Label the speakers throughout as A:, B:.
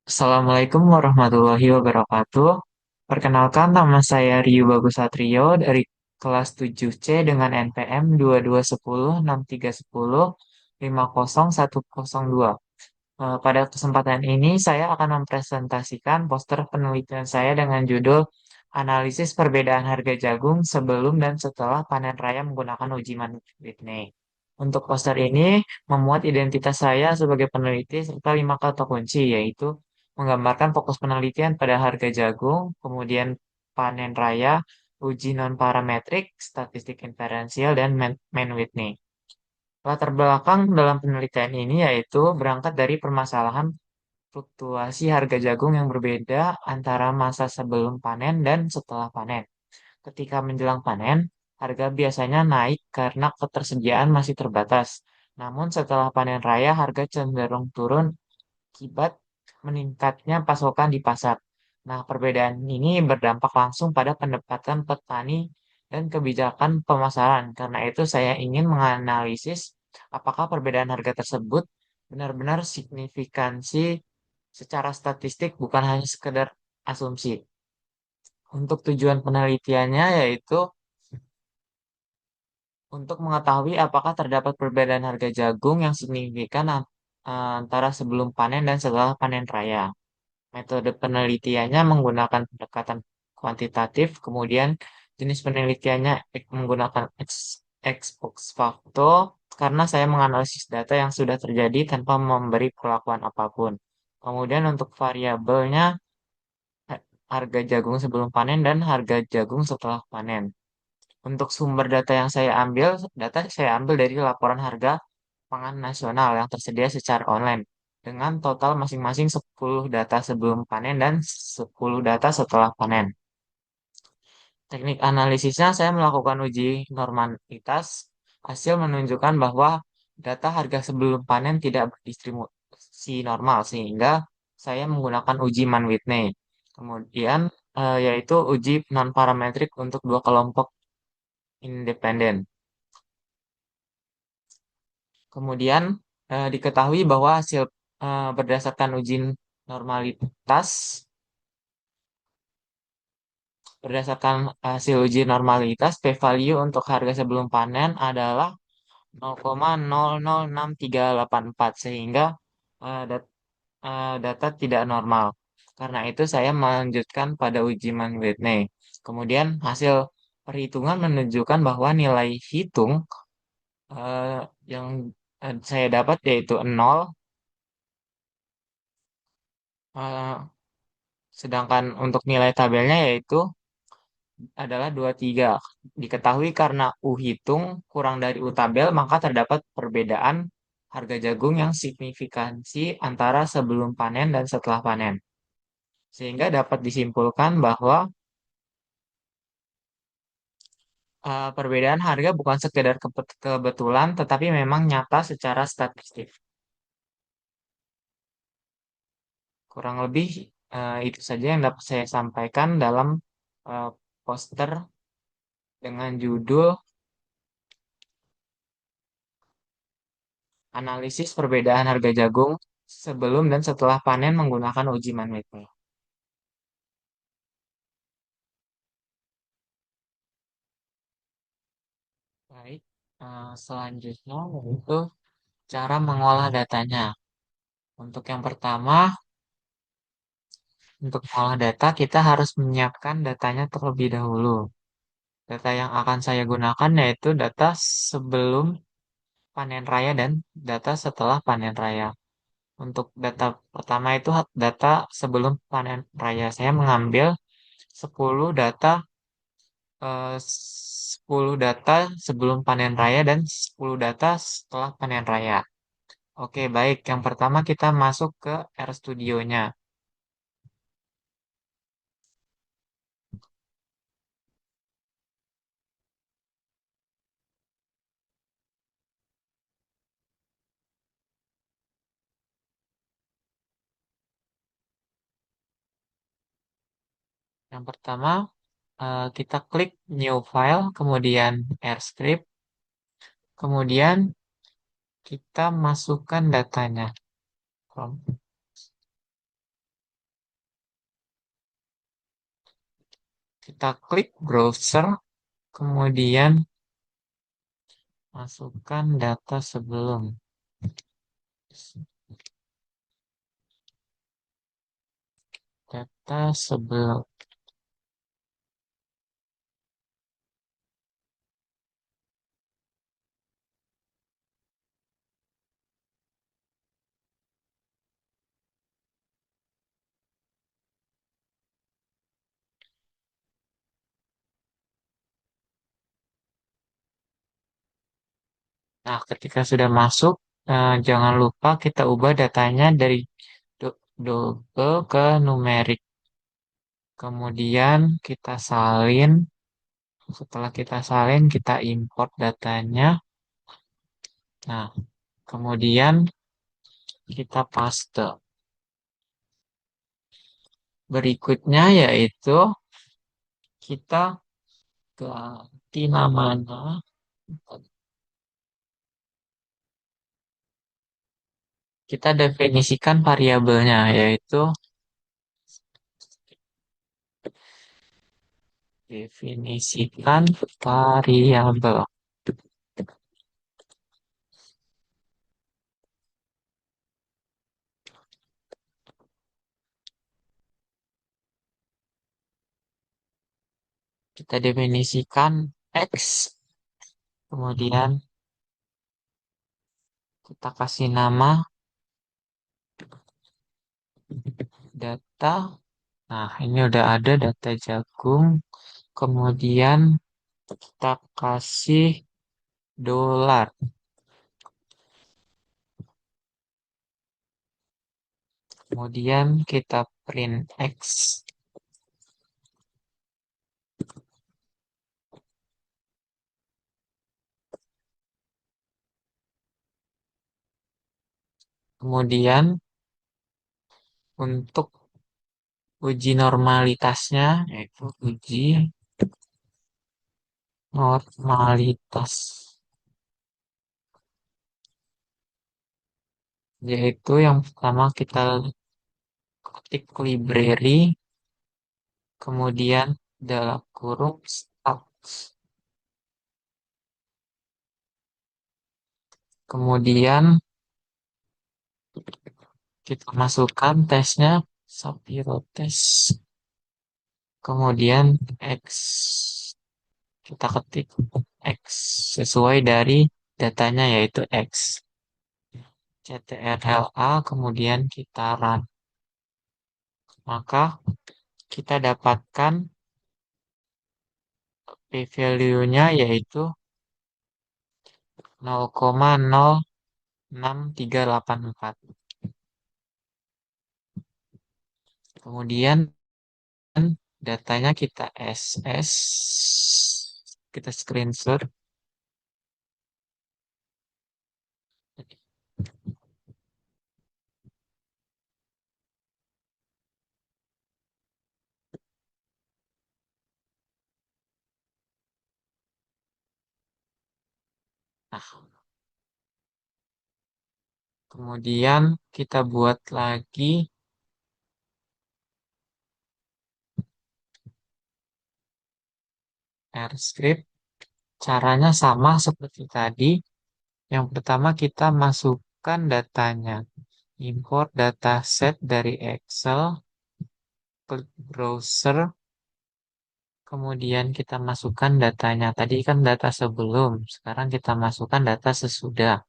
A: Assalamualaikum warahmatullahi wabarakatuh. Perkenalkan, nama saya Ryu Bagus Satrio dari kelas 7C dengan NPM 22106310 50102. Pada kesempatan ini, saya akan mempresentasikan poster penelitian saya dengan judul Analisis Perbedaan Harga Jagung Sebelum dan Setelah Panen Raya Menggunakan Uji Whitney. Untuk poster ini memuat identitas saya sebagai peneliti serta 5 kata kunci, yaitu menggambarkan fokus penelitian pada harga jagung, kemudian panen raya, uji non-parametrik, statistik inferensial, dan Mann-Whitney. Latar belakang dalam penelitian ini yaitu berangkat dari permasalahan fluktuasi harga jagung yang berbeda antara masa sebelum panen dan setelah panen. Ketika menjelang panen, harga biasanya naik karena ketersediaan masih terbatas. Namun setelah panen raya, harga cenderung turun akibat meningkatnya pasokan di pasar. Nah, perbedaan ini berdampak langsung pada pendapatan petani dan kebijakan pemasaran. Karena itu, saya ingin menganalisis apakah perbedaan harga tersebut benar-benar signifikansi secara statistik, bukan hanya sekedar asumsi. Untuk tujuan penelitiannya yaitu untuk mengetahui apakah terdapat perbedaan harga jagung yang signifikan antara sebelum panen dan setelah panen raya. Metode penelitiannya menggunakan pendekatan kuantitatif, kemudian jenis penelitiannya menggunakan ex post facto, karena saya menganalisis data yang sudah terjadi tanpa memberi perlakuan apapun. Kemudian untuk variabelnya, harga jagung sebelum panen dan harga jagung setelah panen. Untuk sumber data yang data saya ambil dari laporan harga pangan nasional yang tersedia secara online dengan total masing-masing 10 data sebelum panen dan 10 data setelah panen. Teknik analisisnya saya melakukan uji normalitas. Hasil menunjukkan bahwa data harga sebelum panen tidak berdistribusi normal sehingga saya menggunakan uji Mann-Whitney. Kemudian yaitu uji non-parametrik untuk dua kelompok independen. Kemudian diketahui bahwa hasil berdasarkan uji normalitas, berdasarkan hasil uji normalitas, p-value untuk harga sebelum panen adalah 0,006384 sehingga data tidak normal. Karena itu saya melanjutkan pada uji Mann-Whitney. Kemudian hasil perhitungan menunjukkan bahwa nilai hitung eh, yang saya dapat yaitu 0. Sedangkan untuk nilai tabelnya yaitu adalah 23. Diketahui karena U hitung kurang dari U tabel, maka terdapat perbedaan harga jagung yang signifikansi antara sebelum panen dan setelah panen. Sehingga dapat disimpulkan bahwa perbedaan harga bukan sekedar kebetulan, tetapi memang nyata secara statistik. Kurang lebih itu saja yang dapat saya sampaikan dalam eh, poster dengan judul Analisis perbedaan harga jagung sebelum dan setelah panen menggunakan uji Mann-Whitney. Baik, selanjutnya yaitu cara mengolah datanya. Untuk yang pertama, untuk mengolah data kita harus menyiapkan datanya terlebih dahulu. Data yang akan saya gunakan yaitu data sebelum panen raya dan data setelah panen raya. Untuk data pertama itu data sebelum panen raya. Saya mengambil 10 data 10 data sebelum panen raya dan 10 data setelah panen raya. Oke, baik. Yang pertama kita masuk ke RStudionya. Yang pertama kita klik New File, kemudian AirScript, kemudian kita masukkan datanya. Kita klik browser, kemudian masukkan data sebelum. Data sebelum. Nah, ketika sudah masuk, jangan lupa kita ubah datanya dari double ke numerik. Kemudian kita salin. Setelah kita salin, kita import datanya. Nah, kemudian kita paste. Berikutnya yaitu kita ganti namanya. Kita definisikan variabelnya, yaitu definisikan variabel. Kita definisikan X, kemudian kita kasih nama data. Nah, ini udah ada data jagung. Kemudian kita kasih dolar. Kemudian kita print X. Kemudian untuk uji normalitasnya, yaitu uji normalitas. Yaitu yang pertama kita ketik library, kemudian dalam kurung start. Kemudian kita masukkan tesnya Sapiro test. Kemudian X. Kita ketik X sesuai dari datanya yaitu X. CTRL-A kemudian kita run. Maka kita dapatkan p-value-nya yaitu 0,06384. Kemudian datanya kita SS, kita screenshot. Nah, kemudian kita buat lagi R script. Caranya sama seperti tadi. Yang pertama kita masukkan datanya. Import dataset dari Excel, klik browser, kemudian kita masukkan datanya. Tadi kan data sebelum, sekarang kita masukkan data sesudah.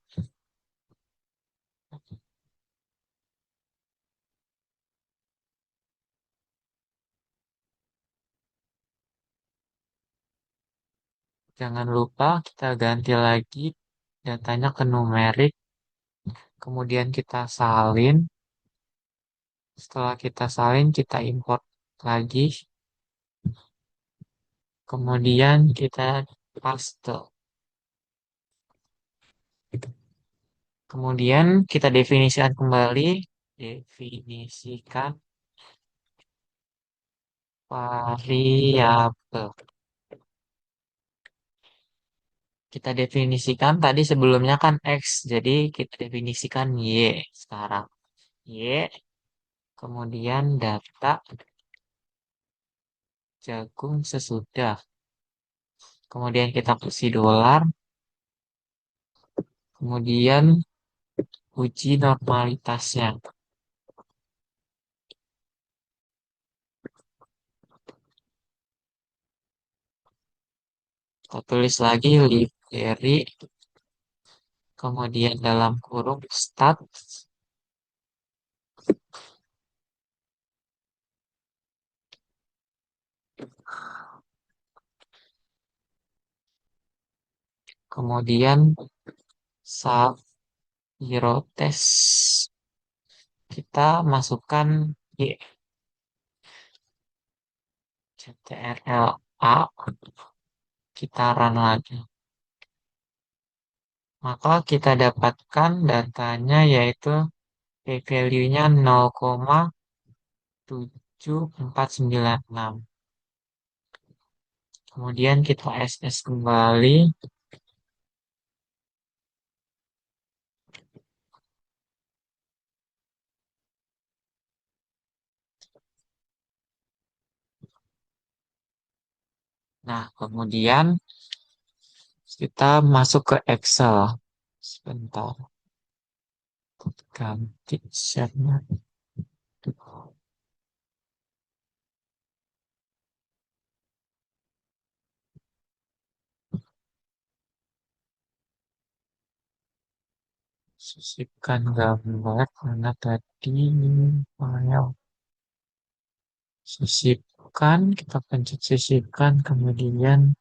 A: Jangan lupa kita ganti lagi datanya ke numerik, kemudian kita salin. Setelah kita salin, kita import lagi, kemudian kita paste. Kemudian kita definisikan kembali, definisikan variabel. Kita definisikan tadi sebelumnya kan X, jadi kita definisikan Y sekarang. Y, kemudian data, jagung sesudah. Kemudian kita kasih dolar, kemudian uji normalitasnya. Kita tulis lagi live dari, kemudian dalam kurung start, kemudian Saviro test. Kita masukkan Y, CTRL-A, kita run lagi. Maka kita dapatkan datanya yaitu p-value-nya 0,7496. Kemudian kita SS kembali. Nah, kemudian kita masuk ke Excel. Sebentar, ganti share-nya. Sisipkan gambar karena tadi file. Sisipkan, kita pencet sisipkan, kemudian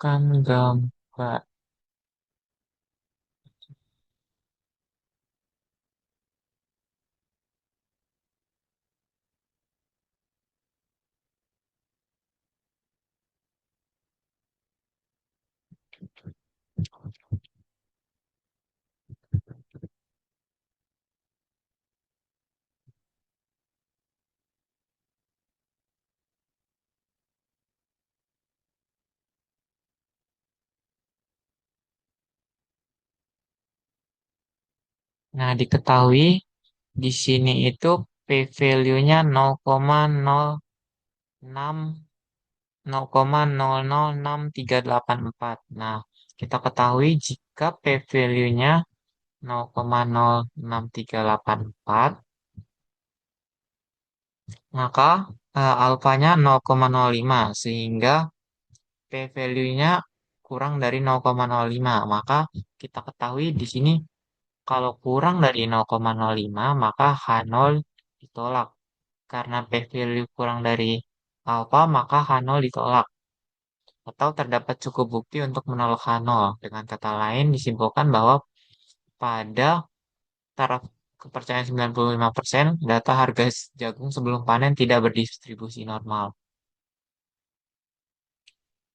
A: kan gambar. Nah, diketahui di sini itu p-value-nya 0,06 0,006384. Nah, kita ketahui jika p-value-nya 0,06384, maka alfanya 0,05 sehingga p-value-nya kurang dari 0,05. Maka kita ketahui di sini kalau kurang dari 0,05 maka H0 ditolak. Karena p-value kurang dari alfa maka H0 ditolak. Atau terdapat cukup bukti untuk menolak H0. Dengan kata lain disimpulkan bahwa pada taraf kepercayaan 95% data harga jagung sebelum panen tidak berdistribusi normal.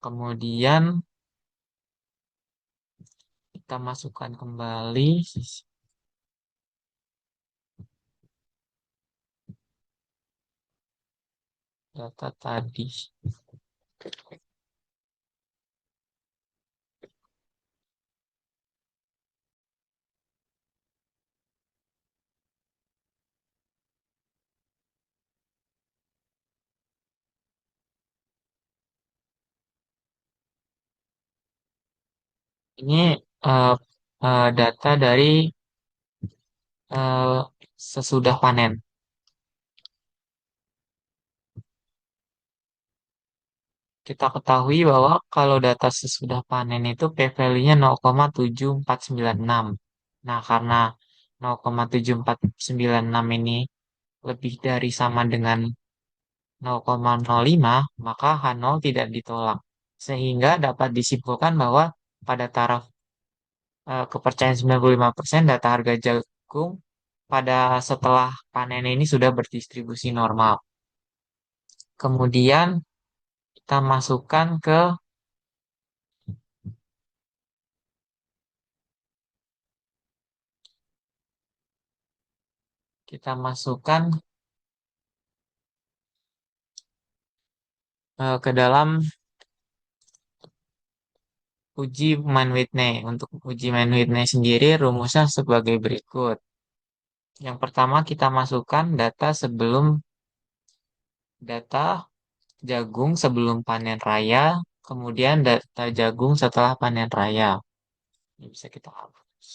A: Kemudian kita masukkan kembali data tadi. Ini eh, data dari eh, sesudah panen. Kita ketahui bahwa kalau data sesudah panen itu p-value-nya 0,7496. Nah, karena 0,7496 ini lebih dari sama dengan 0,05, maka H0 tidak ditolak. Sehingga dapat disimpulkan bahwa pada taraf kepercayaan 95% data harga jagung pada setelah panen ini sudah berdistribusi normal. Kemudian kita masukkan kita masukkan ke dalam uji Mann-Whitney. Untuk uji Mann-Whitney sendiri rumusnya sebagai berikut. Yang pertama kita masukkan data jagung sebelum panen raya, kemudian data jagung setelah panen raya. Ini bisa kita hapus.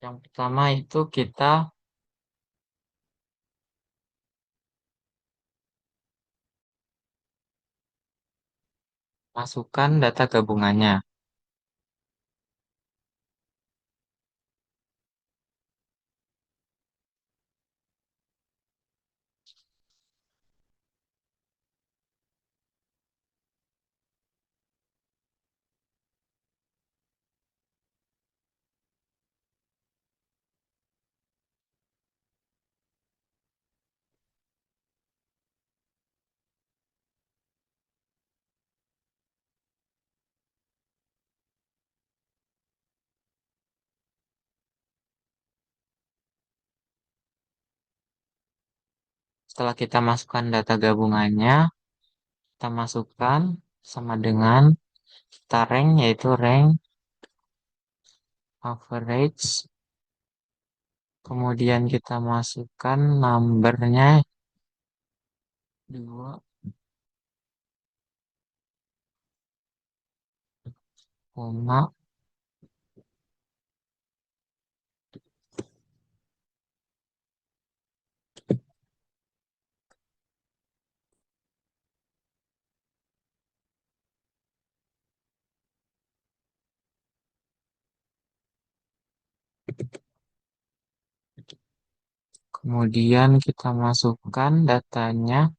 A: Yang pertama itu kita masukkan data gabungannya. Setelah kita masukkan data gabungannya, kita masukkan sama dengan kita rank, yaitu rank average. Kemudian kita masukkan numbernya 2, koma. Kemudian kita masukkan datanya.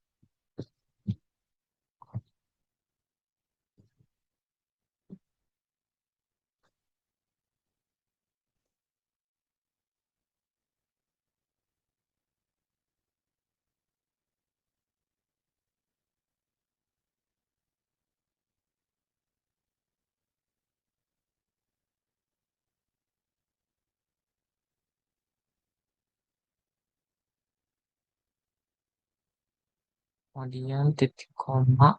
A: Kemudian titik koma.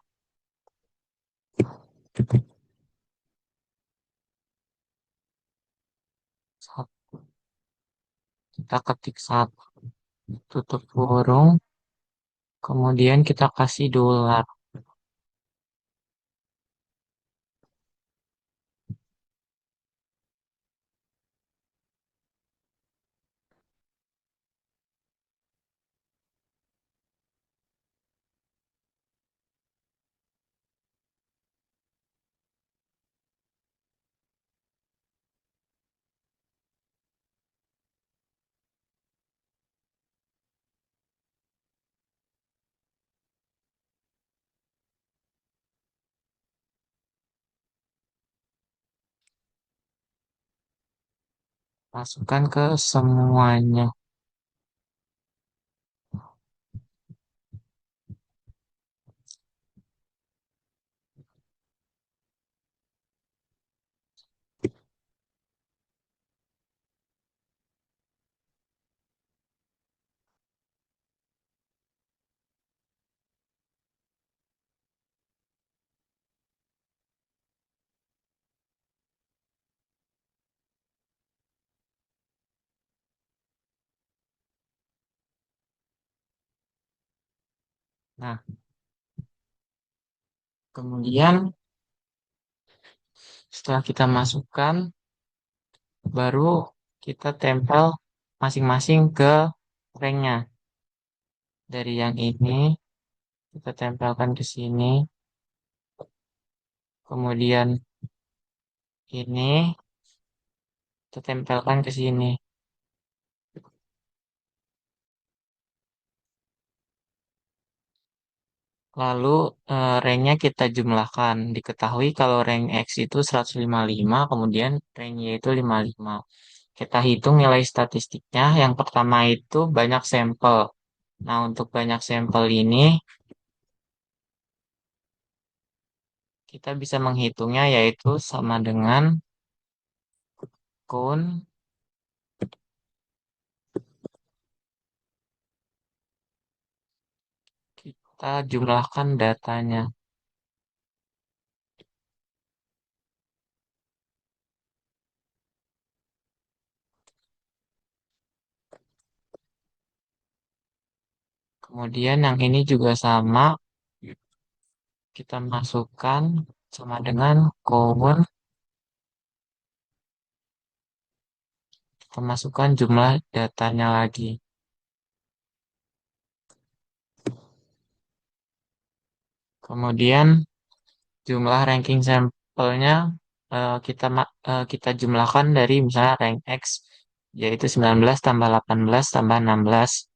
A: Satu. Kita ketik satu. Tutup kurung. Kemudian kita kasih dolar. Masukkan ke semuanya. Nah, kemudian setelah kita masukkan, baru kita tempel masing-masing ke ranknya. Dari yang ini, kita tempelkan ke sini. Kemudian ini, kita tempelkan ke sini. Lalu ranknya kita jumlahkan. Diketahui kalau rank X itu 155, kemudian rank Y itu 55. Kita hitung nilai statistiknya. Yang pertama itu banyak sampel. Nah, untuk banyak sampel ini, kita bisa menghitungnya yaitu sama dengan count, kita jumlahkan datanya. Kemudian yang ini juga sama, kita masukkan sama dengan count, kita masukkan jumlah datanya lagi. Kemudian jumlah ranking sampelnya kita jumlahkan dari misalnya rank X yaitu 19 tambah 18 tambah 16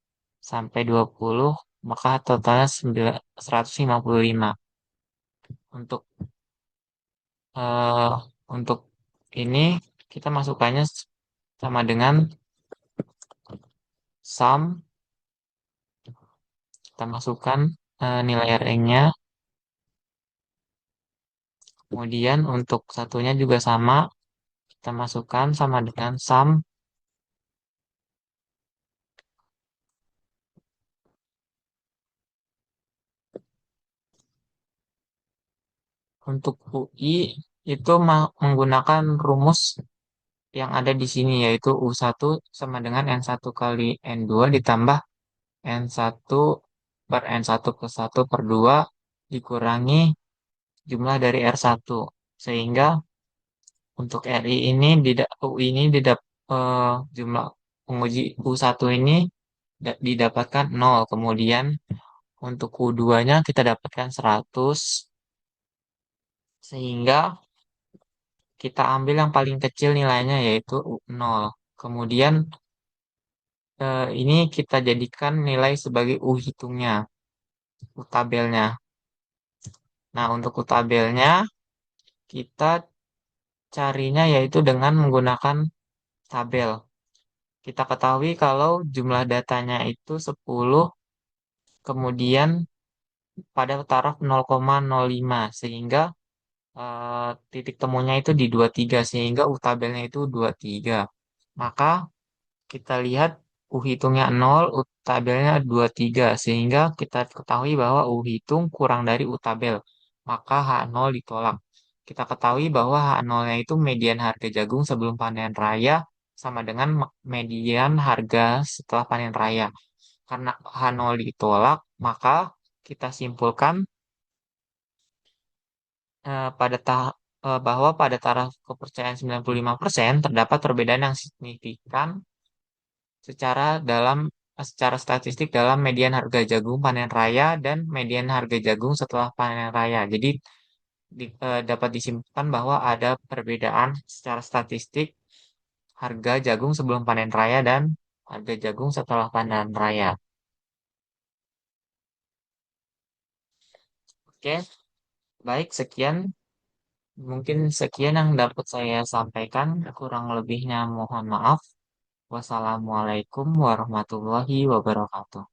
A: sampai 20, maka totalnya 155. Untuk eh, untuk ini kita masukkannya sama dengan sum, kita masukkan nilai ranknya. Kemudian untuk satunya juga sama, kita masukkan sama dengan sum. Untuk UI itu menggunakan rumus yang ada di sini yaitu U1 sama dengan N1 kali N2 ditambah N1 per N1 plus 1 per 2 dikurangi jumlah dari R1. Sehingga untuk RI ini UI ini jumlah penguji U1 ini didapatkan 0. Kemudian untuk U2-nya kita dapatkan 100 sehingga kita ambil yang paling kecil nilainya yaitu 0. Kemudian ini kita jadikan nilai sebagai U hitungnya, U tabelnya. Nah, untuk U tabelnya kita carinya yaitu dengan menggunakan tabel. Kita ketahui kalau jumlah datanya itu 10, kemudian pada taraf 0,05 sehingga titik temunya itu di 23 sehingga U tabelnya itu 23. Maka kita lihat U hitungnya 0, U tabelnya 23 sehingga kita ketahui bahwa U hitung kurang dari U tabel. Maka H0 ditolak. Kita ketahui bahwa H0-nya itu median harga jagung sebelum panen raya sama dengan median harga setelah panen raya. Karena H0 ditolak, Maka kita simpulkan bahwa pada taraf kepercayaan 95% terdapat perbedaan yang signifikan secara statistik dalam median harga jagung panen raya dan median harga jagung setelah panen raya. Jadi dapat disimpulkan bahwa ada perbedaan secara statistik harga jagung sebelum panen raya dan harga jagung setelah panen raya. Oke, baik sekian. Mungkin sekian yang dapat saya sampaikan. Kurang lebihnya mohon maaf. Wassalamualaikum warahmatullahi wabarakatuh.